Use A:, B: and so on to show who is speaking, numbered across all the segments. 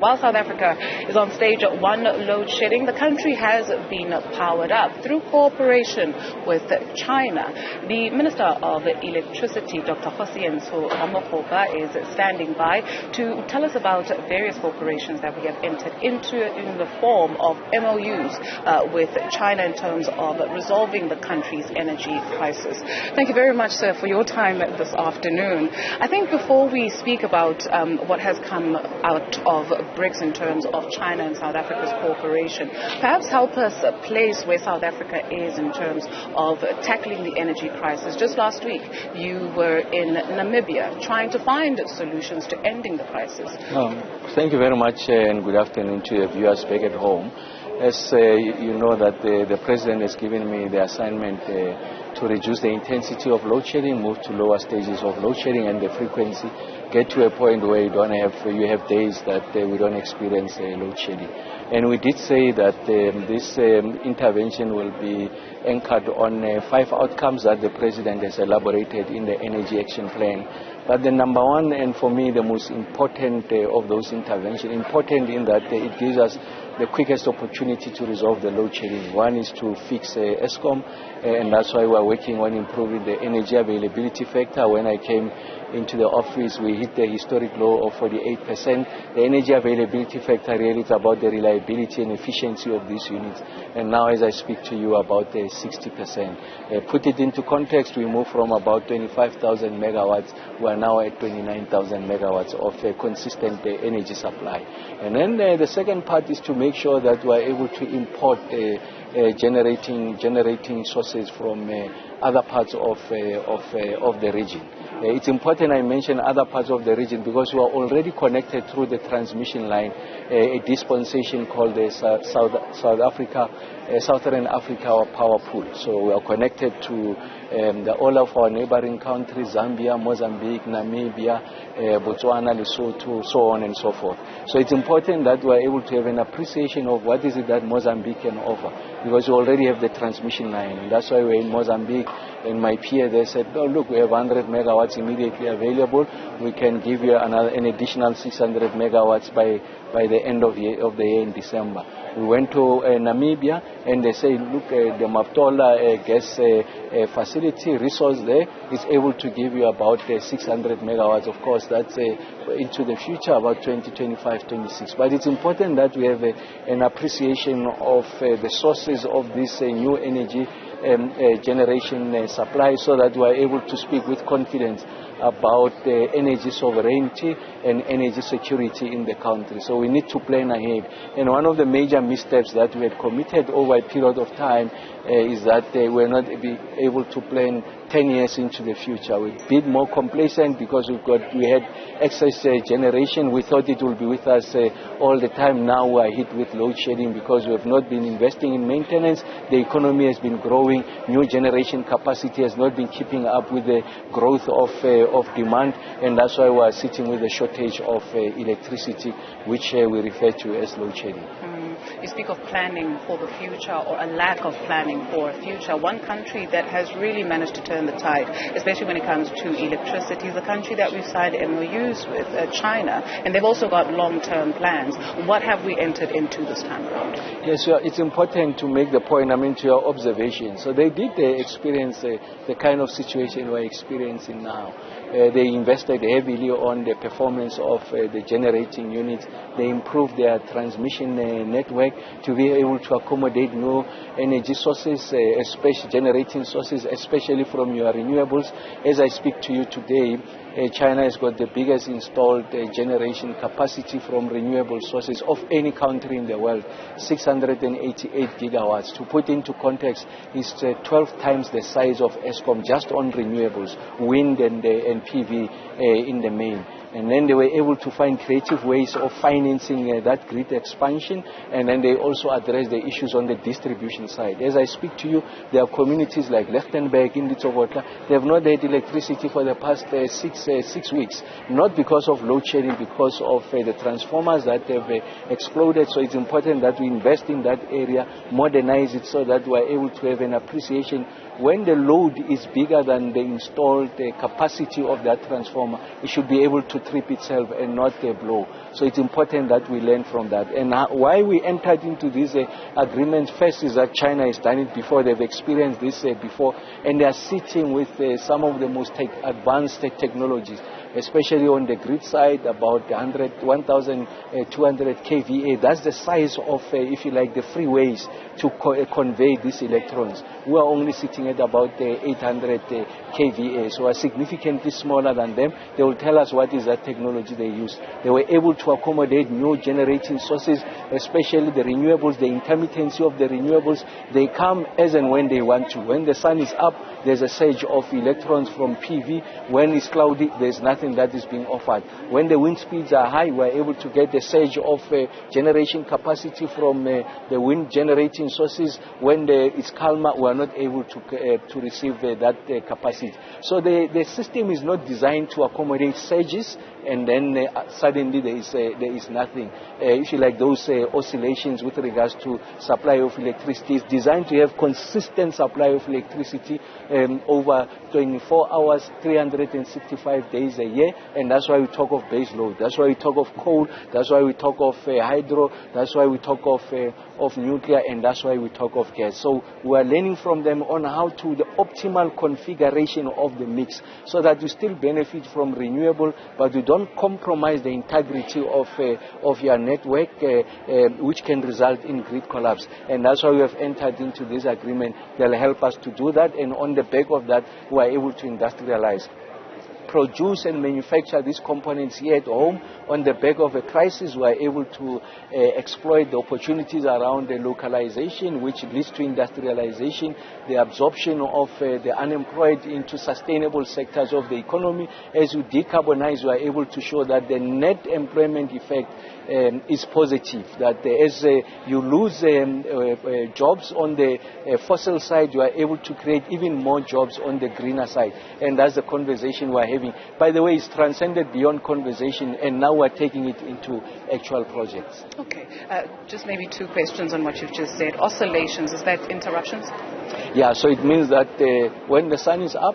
A: While South Africa is on stage 1 load shedding, the country has been powered up through cooperation with China. The Minister of Electricity, Dr Kgosientsho Ramokgopa, is standing by to tell us about various corporations that we have entered into in the form of MOUs with China in terms of resolving the country's energy crisis. Thank you very much, sir, for your time this afternoon. I think before we speak about what has come out of BRICS in terms of China and South Africa's cooperation, perhaps help us place where South Africa is in terms of tackling the energy crisis. Just last week, you were in Namibia trying to find solutions to ending the crisis.
B: Thank you very much, and good afternoon to your viewers back at home. As you know that the President has given me the assignment to reduce the intensity of load shedding, move to lower stages of load shedding and the frequency, get to a point where you have days that we don't experience load shedding. And we did say that this intervention will be anchored on 5 outcomes that the President has elaborated in the Energy Action Plan. But the number one, and for me the most important of those interventions, important in that it gives us the quickest opportunity to resolve the load shedding. One is to fix Eskom, and that's why we're working on improving the energy availability factor. When I came into the office, we hit the historic low of 48%. The energy availability factor really is about the reliability and efficiency of these units. And now as I speak to you, about 60%. Put it into context, we moved from about 25,000 megawatts, we are now at 29,000 megawatts of consistent energy supply. And then the second part is to make sure that we are able to import generating sources from other parts of the region. It's important I mention other parts of the region because we are already connected through the transmission line, a dispensation called the Southern Africa Power Pool. So we are connected to all of our neighboring countries, Zambia, Mozambique, Namibia, Botswana, Lesotho, so on and so forth. So it's important that we are able to have an appreciation of what is it that Mozambique can offer, because we already have the transmission line. And that's why we're in Mozambique. And my peer, they said, oh, look, we have 100 megawatts immediately available. We can give you an additional 600 megawatts by the end of the year in December. We went to Namibia, and they say, look, the Maptola gas facility resource there is able to give you about 600 megawatts. Of course, that's into the future, about 2025, 26. But it's important that we have an appreciation of the sources of this new energy generation supply, so that we are able to speak with confidence about energy sovereignty and energy security in the country. So we need to plan ahead. And one of the major missteps that we had committed over a period of time is that we're not able to plan 10 years into the future. We're a bit more complacent because we had excess generation. We thought it will be with us all the time. Now we are hit with load shedding because we have not been investing in maintenance. The economy has been growing. New generation capacity has not been keeping up with the growth of demand, and that's why we are sitting with a shortage of electricity, which we refer to as load shedding.
A: You speak of planning for the future, or a lack of planning for a future. One country that has really managed to turn the tide, especially when it comes to electricity, is a country that we've signed MOUs with, China, and they've also got long-term plans. What have we entered into this time around?
B: Yes, it's important to make the point, to your observation. So they did experience the kind of situation we're experiencing now. They invested heavily on the performance of the generating units. They improved their transmission network to be able to accommodate new energy sources, especially generating sources, especially from your renewables. As I speak to you today, China has got the biggest installed generation capacity from renewable sources of any country in the world, 688 gigawatts. To put into context, it's 12 times the size of Eskom just on renewables, wind and PV in the main. And then they were able to find creative ways of financing that grid expansion, and then they also address the issues on the distribution side. As I speak to you, there are communities like Lichtenberg in Litsovotla. They have not had electricity for the past 6 weeks, not because of load shedding, because of the transformers that have exploded. So it's important that we invest in that area, modernize it, so that we are able to have an appreciation when the load is bigger than the installed capacity of that transformer. It should be able to trip itself and not blow. So it's important that we learn from that. And why we entered into this agreement first is that China has done it before. They've experienced this before, and they are sitting with some of the most advanced technologies, especially on the grid side, about 1,200 kVA. That's the size of, if you like, the freeways to convey these electrons. We are only sitting at about 800 kVA, so are significantly smaller than them. They will tell us what is that technology they use. They were able to accommodate new generating sources, especially the renewables, the intermittency of the renewables. They come as and when they want to. When the sun is up, there's a surge of electrons from PV. When it's cloudy, there's nothing that is being offered. When the wind speeds are high, we're able to get the surge of generation capacity from the wind generating sources. When it's calmer, we're not able to receive that capacity. So the system is not designed to accommodate surges and then suddenly there is nothing. If you like, those oscillations with regards to supply of electricity is designed to have consistent supply of electricity over 24 hours, 365 days a year, and that's why we talk of base load. That's why we talk of coal. That's why we talk of hydro. That's why we talk of nuclear, and that's why we talk of gas. So we are learning from them on how to the optimal configuration of the mix, so that you still benefit from renewable, but you don't compromise the integrity of your network, which can result in grid collapse. And that's why we have entered into this agreement. They'll help us to do that, and on the back of that, we are able to industrialize, produce and manufacture these components here at home. On the back of a crisis, we are able to exploit the opportunities around the localization, which leads to industrialization, the absorption of the unemployed into sustainable sectors of the economy. As you decarbonize, we are able to show that the net employment effect is positive, that as you lose jobs on the fossil side, you are able to create even more jobs on the greener side. And that's the conversation we're having. By the way, it's transcended beyond conversation, and now we're taking it into actual projects.
A: Okay. Just maybe two questions on what you've just said. Oscillations, is that interruptions?
B: Yeah, so it means that when the sun is up,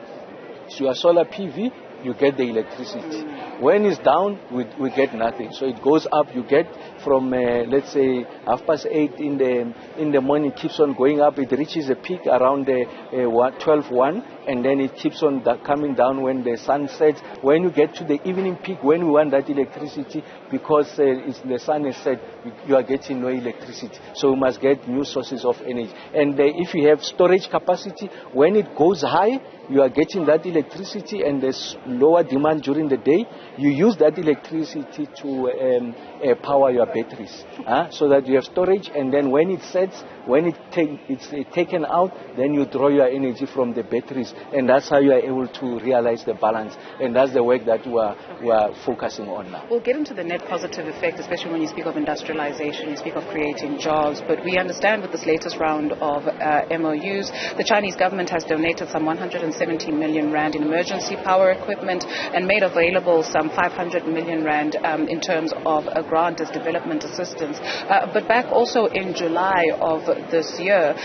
B: so your solar PV, you get the electricity. When it's down, we get nothing. So it goes up, you get from, let's say, 8:30 in the morning, keeps on going up. It reaches a peak around 12:01, and then it keeps on coming down when the sun sets. When you get to the evening peak, when we want that electricity, because the sun is set, you are getting no electricity. So we must get new sources of energy. And if you have storage capacity, when it goes high, you are getting that electricity, and there's lower demand during the day. You use that electricity to power your batteries, so that you have storage, and then when it sets, when it's taken out, then you draw your energy from the batteries, and that's how you are able to realize the balance. And that's the work that we are focusing on now.
A: We'll get into the net positive effect, especially when you speak of industrialization, you speak of creating jobs, but we understand with this latest round of MOUs, the Chinese government has donated some 170 million rand in emergency power equipment and made available some 500 million rand in terms of a grant as development assistance. But back also in July of this year,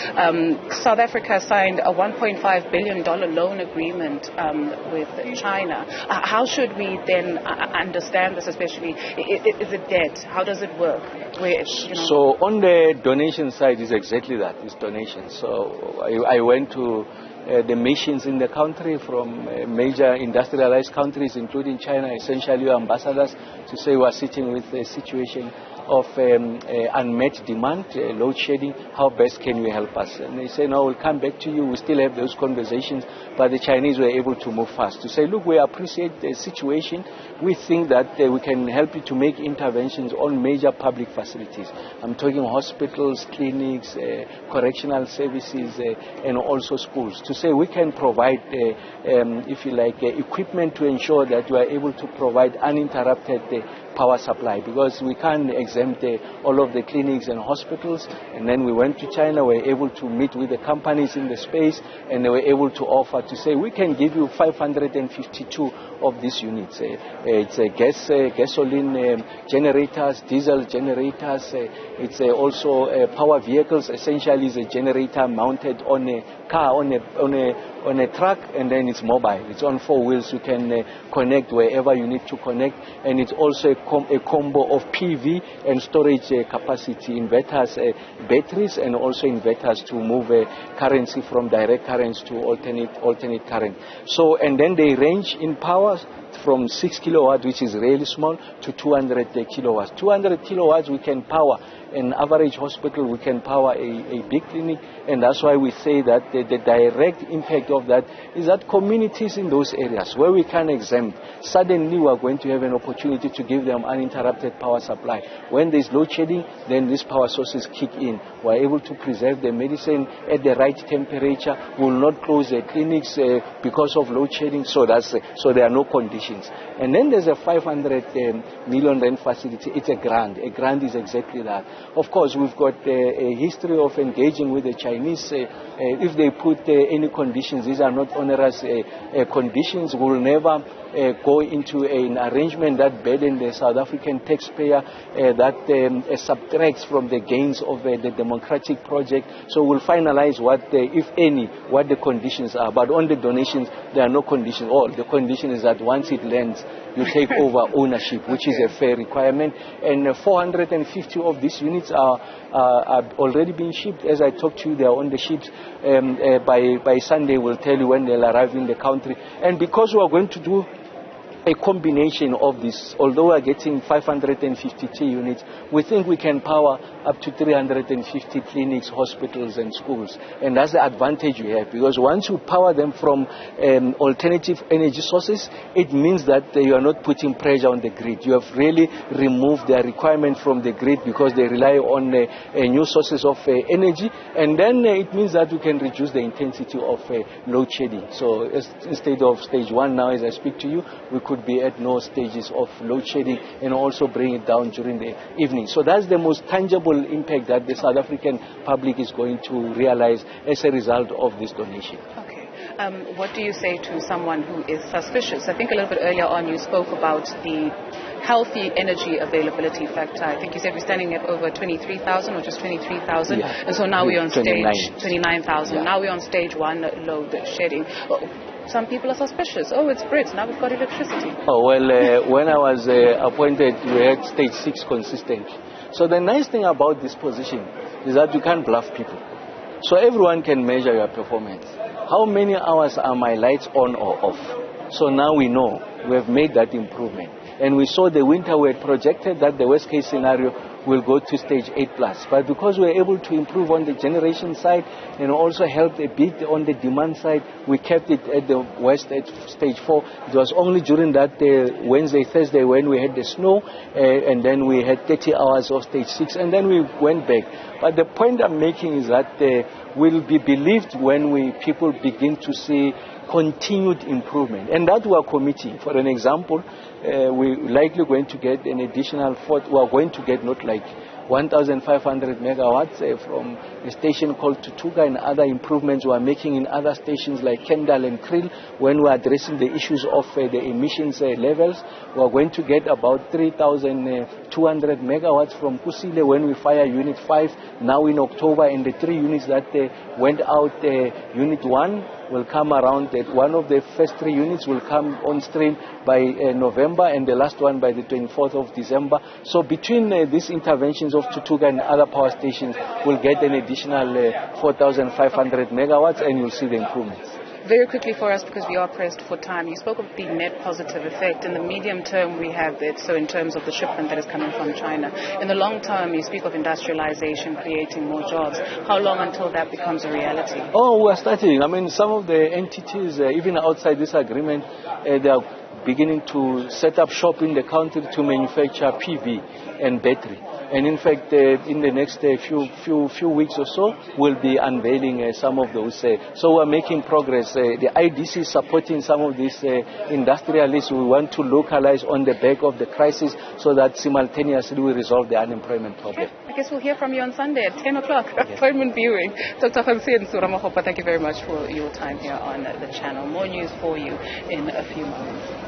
A: South Africa signed a $1.5 billion loan agreement with China. How should we then understand this, especially? Is it debt? How does it work?
B: So on the donation side is exactly that, it's donations. So I went to the missions in the country from major industrialized countries, including China, essentially ambassadors, to say we are sitting with a situation of unmet demand, load shedding, how best can you help us? And they say, no, we'll come back to you. We still have those conversations, but the Chinese were able to move fast to say, look, we appreciate the situation. We think that we can help you to make interventions on major public facilities. I'm talking hospitals, clinics, correctional services, and also schools. To say we can provide, if you like, equipment to ensure that we are able to provide uninterrupted power supply, because we can't exempt all of the clinics and hospitals. And then we went to China, we were able to meet with the companies in the space, and they were able to offer to say, we can give you 552 of these units. It's gasoline generators, diesel generators. It's also power vehicles. Essentially, is a generator mounted on a car, on a truck, and then it's mobile. It's on 4 wheels. You can connect wherever you need to connect, and it's also a combo of PV and storage capacity, inverters, batteries, and also inverters to move currency from direct currents to alternate current. So, and then they range in power from 6 kilowatts, which is really small, to 200 kilowatts. 200 kilowatts we can power an average hospital, we can power a big clinic, and that's why we say that the direct impact of that is that communities in those areas where we can exempt, suddenly we are going to have an opportunity to give them uninterrupted power supply. When there's load shedding, then these power sources kick in. We're able to preserve the medicine at the right temperature. We will not close the clinics because of load shedding, so there are no conditions. And then there's a 500 million rand facility. It's a grant. A grant is exactly that. Of course, we've got a history of engaging with the Chinese. If they put any conditions, these are not onerous conditions. We'll never go into an arrangement that burden the South African taxpayer, that subtracts from the gains of the democratic project. So we'll finalize what, if any, what the conditions are. But on the donations, there are no conditions. All the condition is that once it lands, you take over ownership, which is a fair requirement. And 450 of these units are already being shipped. As I talked to you, they are on the ships. By Sunday, we'll tell you when they'll arrive in the country. And because we are going to do a combination of this, although we are getting 552 units, we think we can power up to 350 clinics, hospitals, and schools. And that's the advantage you have, because once you power them from alternative energy sources, it means that you are not putting pressure on the grid. You have really removed their requirement from the grid because they rely on new sources of energy, and then it means that we can reduce the intensity of load shedding. So instead of stage 1 now, as I speak to you, we could be at no stages of load shedding, and also bring it down during the evening. So that's the most tangible impact that the South African public is going to realize as a result of this donation.
A: Okay. What do you say to someone who is suspicious? I think a little bit earlier on you spoke about the healthy energy availability factor. I think you said we're standing at over 23,000 or just 23,000. Yeah. And so now we're on stage 29,000. Yeah. Now we're on stage 1 load shedding. Some people are suspicious. Oh, it's Brits. Now we've got electricity. Oh, well, when I was appointed, we had stage 6 consistent. So the nice thing about this position is that you can't bluff people. So everyone can measure your performance. How many hours are my lights on or off? So now we know. We have made that improvement. And we saw the winter, we had projected that the worst case scenario will go to stage 8+. But because we were able to improve on the generation side and also help a bit on the demand side, we kept it at the west at stage 4. It was only during that Wednesday, Thursday when we had the snow, and then we had 30 hours of stage 6, and then we went back. But the point I'm making is that we'll be believed when people begin to see continued improvement, and that we are committing. For an example, we're likely going to get an additional we are going to get not like 1,500 megawatts from a station called Tutuga, and other improvements we are making in other stations like Kendall and Krill when we are addressing the issues of the emissions levels. We are going to get about 3,200 megawatts from Kusile when we fire Unit 5 now in October, and the 3 units that went out, Unit 1 will come around. One of the first 3 units will come on stream by November, and the last one by the 24th of December. So between these interventions of Tutuga and other power stations, we'll get an additional 4,500 megawatts, and you'll see the improvements. Very quickly for us, because we are pressed for time, you spoke of the net positive effect. In the medium term, we have it, so in terms of the shipment that is coming from China. In the long term, you speak of industrialization, creating more jobs. How long until that becomes a reality?
B: Oh, we're starting. I mean, some of the entities, even outside this agreement, they are beginning to set up shop in the country to manufacture PV and battery. And in fact, in the next few weeks or so, we'll be unveiling some of those. So we're making progress. The IDC is supporting some of these industrialists. We want to localize on the back of the crisis so that simultaneously we resolve the unemployment problem.
A: Okay. I guess we'll hear from you on Sunday at 10 o'clock, appointment viewing. Dr. Kgosientsho Ramokgopa, thank you very much for your time here on the channel. More news for you in a few moments.